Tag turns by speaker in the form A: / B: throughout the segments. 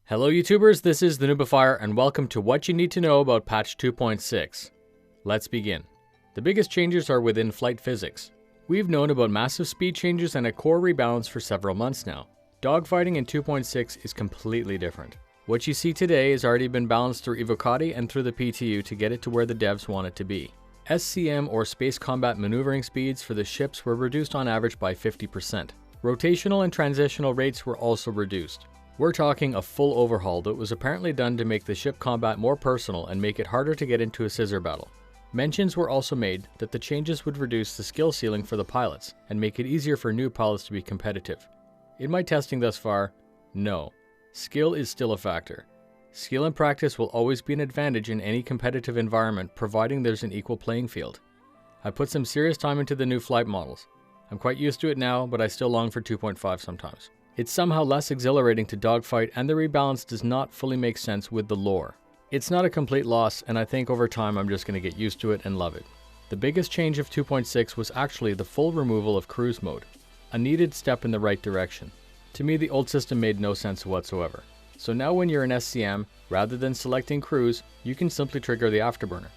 A: Hello YouTubers, this is the Noobifier and welcome to what you need to know about patch 2.6. Let's begin. The biggest changes are within flight physics. We've known about massive speed changes and a core rebalance for several months now. Dogfighting in 2.6 is completely different. What you see today has already been balanced through Evocati and through the PTU to get it to where the devs want it to be. SCM or Space Combat Maneuvering speeds for the ships were reduced on average by 50%. Rotational and transitional rates were also reduced. We're talking a full overhaul that was apparently done to make the ship combat more personal and make it harder to get into a scissor battle. Mentions were also made that the changes would reduce the skill ceiling for the pilots and make it easier for new pilots to be competitive. In my testing thus far, no. Skill is still a factor. Skill and practice will always be an advantage in any competitive environment providing there's an equal playing field. I put some serious time into the new flight models. I'm quite used to it now, but I still long for 2.5 sometimes. It's somehow less exhilarating to dogfight and the rebalance does not fully make sense with the lore. It's not a complete loss and I think over time I'm just going to get used to it and love it. The biggest change of 2.6 was actually the full removal of cruise mode, a needed step in the right direction. To me the old system made no sense whatsoever. So now when you're in SCM, rather than selecting cruise, you can simply trigger the afterburner.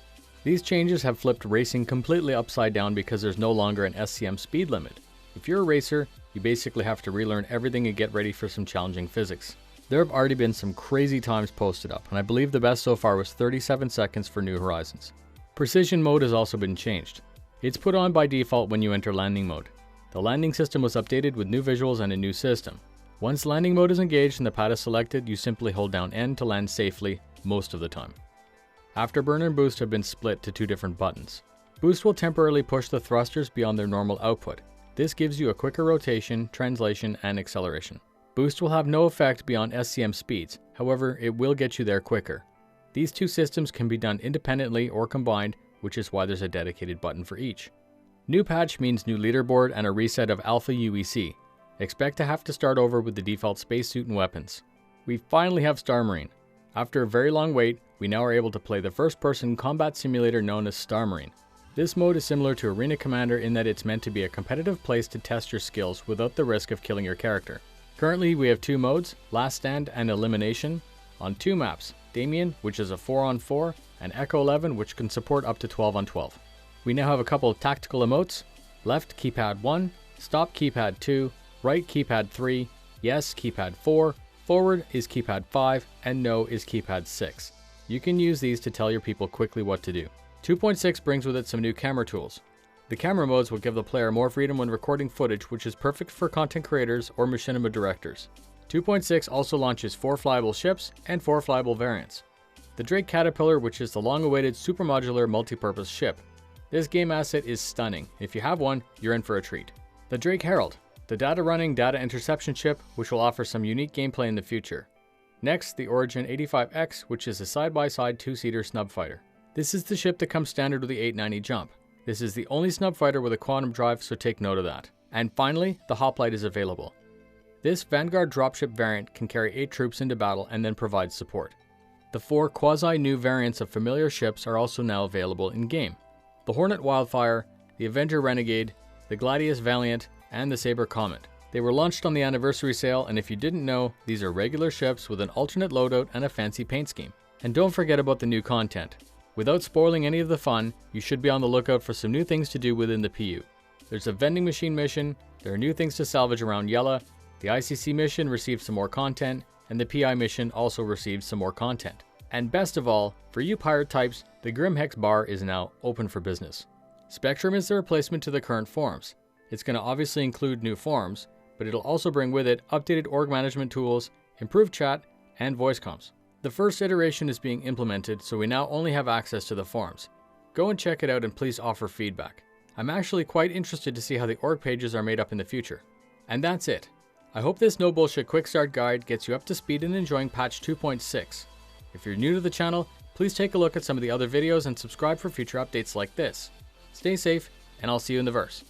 A: These changes have flipped racing completely upside down because there's no longer an SCM speed limit. If you're a racer, you basically have to relearn everything and get ready for some challenging physics. There have already been some crazy times posted up, and I believe the best so far was 37 seconds for New Horizons. Precision mode has also been changed. It's put on by default when you enter landing mode. The landing system was updated with new visuals and a new system. Once landing mode is engaged and the pad is selected, you simply hold down N to land safely most of the time. Afterburner and boost have been split to two different buttons. Boost will temporarily push the thrusters beyond their normal output. This gives you a quicker rotation, translation, and acceleration. Boost will have no effect beyond SCM speeds, however it will get you there quicker. These two systems can be done independently or combined, which is why there's a dedicated button for each. New patch means new leaderboard and a reset of Alpha UEC. Expect to have to start over with the default spacesuit and weapons. We finally have Star Marine. After a very long wait, we now are able to play the first-person combat simulator known as Star Marine. This mode is similar to Arena Commander in that it's meant to be a competitive place to test your skills without the risk of killing your character. Currently we have two modes, Last Stand and Elimination, on two maps, Damien, which is a 4-on-4, and Echo 11, which can support up to 12-on-12. We now have a couple of tactical emotes, left keypad 1, stop keypad 2, right keypad 3, yes keypad 4, forward is keypad 5, and no is keypad 6. You can use these to tell your people quickly what to do. 2.6 brings with it some new camera tools. The camera modes will give the player more freedom when recording footage, which is perfect for content creators or machinima directors. 2.6 also launches 4 flyable ships and 4 flyable variants. The Drake Caterpillar, which is the long-awaited super modular multi-purpose ship. This game asset is stunning. If you have one, you're in for a treat. The Drake Herald, the data-running data interception ship, which will offer some unique gameplay in the future. Next, the Origin 85X, which is a side-by-side 2-seater snub fighter. This is the ship that comes standard with the 890 jump. This is the only snub fighter with a quantum drive, so take note of that. And finally, the Hoplite is available. This Vanguard dropship variant can carry 8 troops into battle and then provide support. The 4 quasi-new variants of familiar ships are also now available in-game. The Hornet Wildfire, the Avenger Renegade, the Gladius Valiant, and the Sabre Comet. They were launched on the anniversary sale, and if you didn't know, these are regular ships with an alternate loadout and a fancy paint scheme. And don't forget about the new content. Without spoiling any of the fun, you should be on the lookout for some new things to do within the PU. There's a vending machine mission, there are new things to salvage around Yela, the ICC mission received some more content, and the PI mission also received some more content. And best of all, for you pirate types, the Grimhex bar is now open for business. Spectrum is the replacement to the current forums. It's going to obviously include new forums, but it'll also bring with it updated org management tools, improved chat, and voice comms. The first iteration is being implemented, so we now only have access to the forums. Go and check it out and please offer feedback. I'm actually quite interested to see how the org pages are made up in the future. And that's it. I hope this no bullshit quick start guide gets you up to speed in enjoying patch 2.6. If you're new to the channel, please take a look at some of the other videos and subscribe for future updates like this. Stay safe, and I'll see you in the verse.